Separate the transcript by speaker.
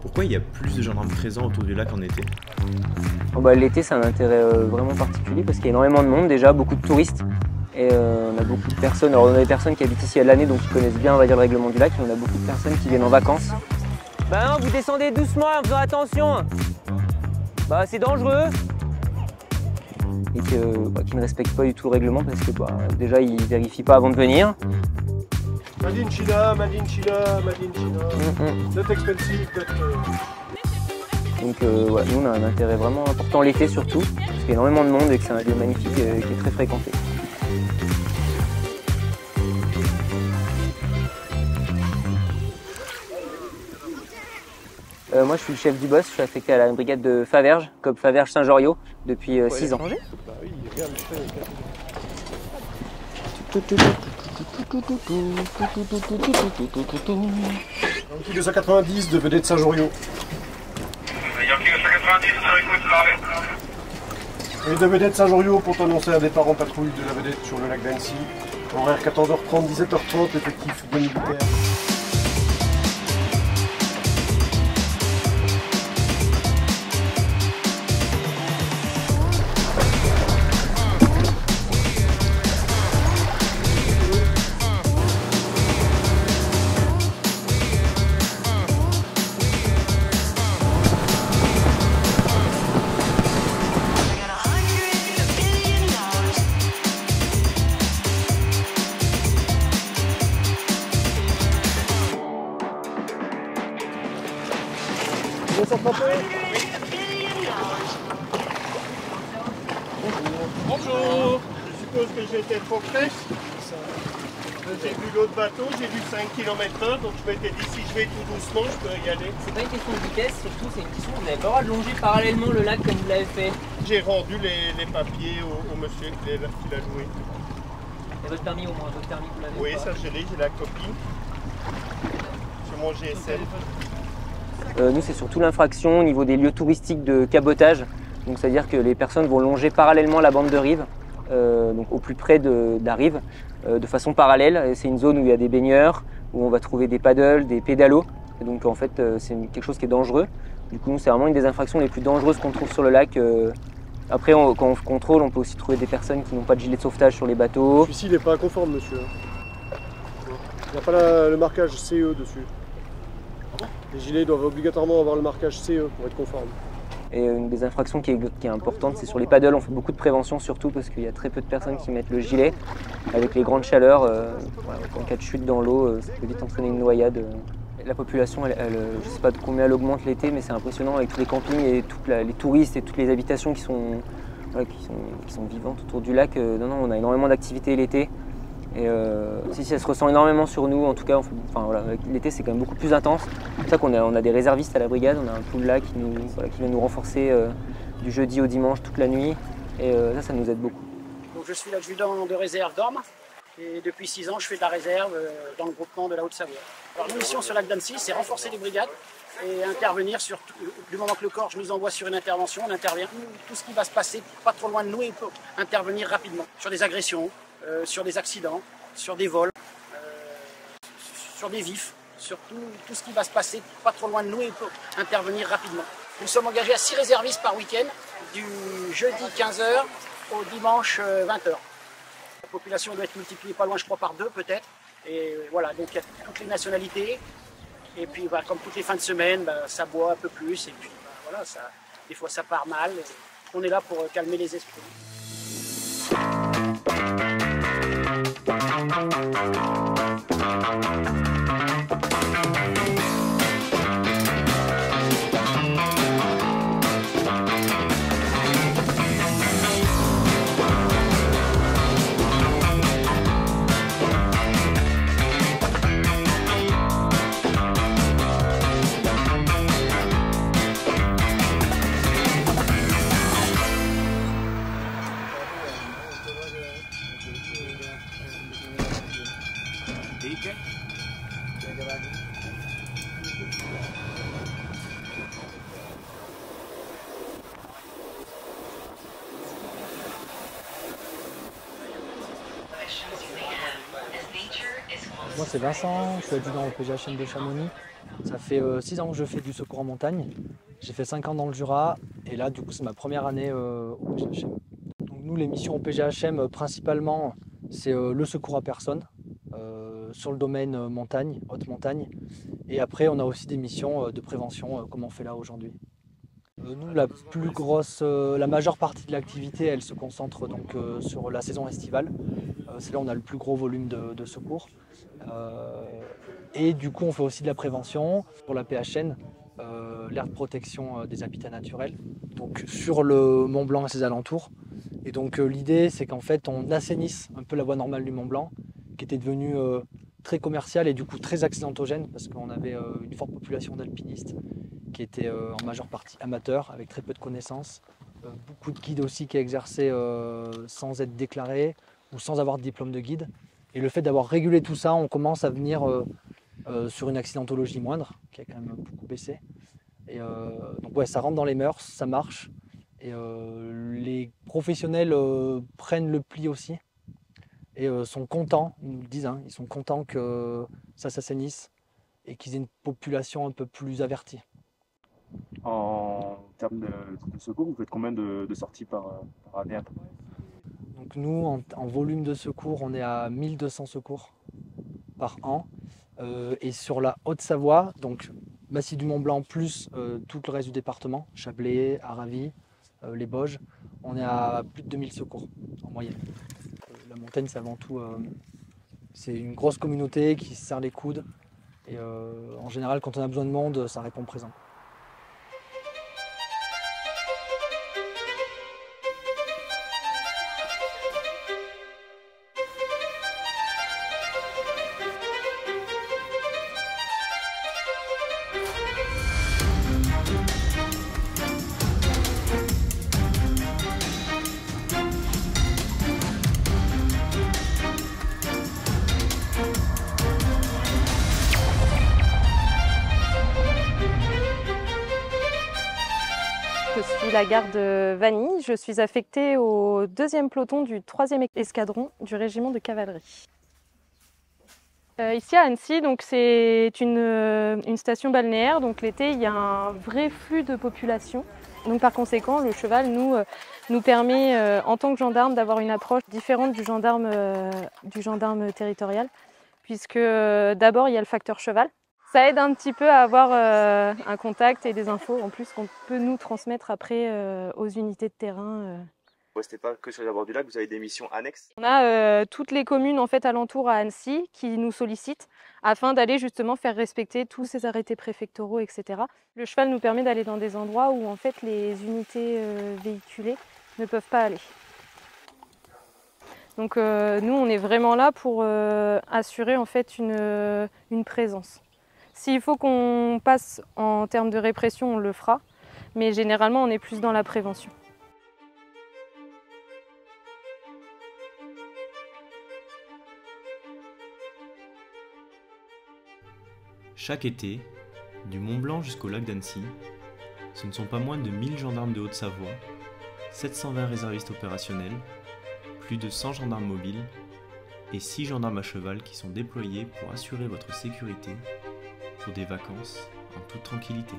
Speaker 1: Pourquoi il y a plus de gendarmes présents autour du lac en été?
Speaker 2: L'été, c'est un intérêt vraiment particulier parce qu'il y a énormément de monde déjà, beaucoup de touristes. Et on a beaucoup de personnes, alors on a des personnes qui habitent ici à l'année donc qui connaissent bien on va dire, le règlement du lac, et on a beaucoup de personnes qui viennent en vacances. Bah non, vous descendez doucement en faisant attention. Bah c'est dangereux. Et qui ne respectent pas du tout le règlement parce que déjà ils ne vérifient pas avant de venir.
Speaker 3: Made in China, made in China, made in China. Not expensive,
Speaker 2: Donc nous on a un intérêt vraiment important l'été surtout, parce qu'il y a énormément de monde et que c'est un lieu magnifique qui est très fréquenté. Moi je suis le chef du boss, je suis affecté à la brigade de Faverges, COP Faverges Saint-Joriot, depuis 6 ans.
Speaker 3: Bah oui, regarde, Yankee 290 de vedette Saint-Joriot.
Speaker 4: Yankee 290, sur écoute, là.
Speaker 3: Et de vedette Saint-Joriot pour t'annoncer un départ en patrouille de la vedette sur le lac d'Annecy. Horaire 14h30, 17h30, effectif 2 militaires.
Speaker 5: Bonjour, je suppose que j'ai été trop fraîche. J'ai vu l'autre bateau, j'ai vu 5 km/h, donc je m'étais dit si je vais tout doucement, je peux y aller.
Speaker 2: C'est pas une question de vitesse, surtout c'est une question vous n'avez pas le droit de longer parallèlement le lac comme vous l'avez fait.
Speaker 5: J'ai rendu les papiers au monsieur qui l'a loué.
Speaker 2: Et votre permis au moins, votre permis vous l'avez?
Speaker 5: Oui, ça j'ai la copie. Sur mon GSM.
Speaker 2: Nous c'est surtout l'infraction au niveau des lieux touristiques de cabotage. Donc c'est-à-dire que les personnes vont longer parallèlement la bande de rive, donc au plus près de la rive, de façon parallèle. C'est une zone où il y a des baigneurs, où on va trouver des paddles, des pédalos. Et donc en fait c'est quelque chose qui est dangereux. Du coup c'est vraiment une des infractions les plus dangereuses qu'on trouve sur le lac. Après quand on contrôle, on peut aussi trouver des personnes qui n'ont pas de gilet de sauvetage sur les bateaux.
Speaker 3: Celui-ci il n'est pas conforme monsieur. Il n'y a pas le marquage CE dessus. Les gilets doivent obligatoirement avoir le marquage CE pour être conforme.
Speaker 2: Et une des infractions qui est importante, c'est sur les paddles. On fait beaucoup de prévention surtout parce qu'il y a très peu de personnes qui mettent le gilet. Avec les grandes chaleurs, en cas de chute dans l'eau, ça peut vite entraîner une noyade. La population, je ne sais pas de combien elle augmente l'été, mais c'est impressionnant avec tous les campings et les touristes et toutes les habitations qui sont vivantes autour du lac. Non, on a énormément d'activités l'été. Et si ça se ressent énormément sur nous, en tout cas, l'été c'est quand même beaucoup plus intense. C'est pour ça qu'on a des réservistes à la brigade, on a un pool là qui vient nous renforcer du jeudi au dimanche toute la nuit. Et ça nous aide beaucoup.
Speaker 6: Donc, je suis l'adjudant de réserve d'Orme et depuis 6 ans je fais de la réserve dans le groupement de la Haute-Savoie. Alors nos missions sur le lac d'Annecy, c'est renforcer les brigades et intervenir du moment que le corps nous envoie sur une intervention, on intervient. Tout ce qui va se passer pas trop loin de nous et peut intervenir rapidement sur des agressions, sur des accidents, sur des vols, sur des vifs, sur tout ce qui va se passer pas trop loin de nous et peut intervenir rapidement. Nous sommes engagés à 6 réservistes par week-end, du jeudi 15h au dimanche 20h. La population doit être multipliée pas loin, je crois, par 2 peut-être. Et voilà, donc il y a toutes les nationalités. Et puis comme toutes les fins de semaine, ça boit un peu plus. Et puis voilà, des fois ça part mal. On est là pour calmer les esprits.
Speaker 7: Moi c'est Vincent, je suis adjudant au PGHM de Chamonix. Ça fait 6 ans que je fais du secours en montagne. J'ai fait 5 ans dans le Jura et là du coup c'est ma première année au PGHM. Donc nous les missions au PGHM principalement c'est le secours à personne sur le domaine montagne, haute montagne. Et après on a aussi des missions de prévention comme on fait là aujourd'hui. Nous la majeure partie de l'activité elle se concentre donc sur la saison estivale. C'est là où on a le plus gros volume de secours. Et du coup on fait aussi de la prévention pour la PHN. L'aire de protection des habitats naturels, donc sur le Mont Blanc et ses alentours. Et donc l'idée c'est qu'en fait on assainisse un peu la voie normale du Mont Blanc, qui était devenue très commerciale et du coup très accidentogène, parce qu'on avait une forte population d'alpinistes qui étaient en majeure partie amateurs, avec très peu de connaissances. Beaucoup de guides aussi qui exerçaient sans être déclarés ou sans avoir de diplôme de guide. Et le fait d'avoir régulé tout ça, on commence à venir sur une accidentologie moindre, qui a quand même beaucoup baissé. Et donc ouais, ça rentre dans les mœurs, ça marche. Et les professionnels prennent le pli aussi et sont contents, ils nous le disent, hein, ils sont contents que ça s'assainisse et qu'ils aient une population un peu plus avertie.
Speaker 1: En termes de secours, vous faites combien de sorties par année?
Speaker 7: Donc nous, en volume de secours, on est à 1200 secours par an. Et sur la Haute-Savoie, donc Massif du Mont-Blanc plus tout le reste du département, Chablais, Aravis, les Bauges, on est à plus de 2000 secours en moyenne. La montagne, c'est avant tout c'est une grosse communauté qui se serre les coudes. Et en général, quand on a besoin de monde, ça répond présent.
Speaker 8: Je suis la garde Vanille, je suis affectée au 2e peloton du 3e escadron du régiment de cavalerie. Ici à Annecy, c'est une station balnéaire, donc l'été il y a un vrai flux de population. Donc par conséquent, le cheval nous permet en tant que gendarme d'avoir une approche différente du gendarme territorial, puisque d'abord il y a le facteur cheval. Ça aide un petit peu à avoir un contact et des infos en plus qu'on peut nous transmettre après aux unités de terrain.
Speaker 1: Vous restez pas que sur les bords du lac, vous avez des missions annexes?
Speaker 8: On a toutes les communes en fait alentour à Annecy qui nous sollicitent afin d'aller justement faire respecter tous ces arrêtés préfectoraux, etc. Le cheval nous permet d'aller dans des endroits où en fait les unités véhiculées ne peuvent pas aller. Donc nous on est vraiment là pour assurer en fait une présence. S'il faut qu'on passe en termes de répression, on le fera, mais généralement on est plus dans la prévention.
Speaker 1: Chaque été, du Mont Blanc jusqu'au lac d'Annecy, ce ne sont pas moins de 1000 gendarmes de Haute-Savoie, 720 réservistes opérationnels, plus de 100 gendarmes mobiles et 6 gendarmes à cheval qui sont déployés pour assurer votre sécurité pour des vacances en toute tranquillité.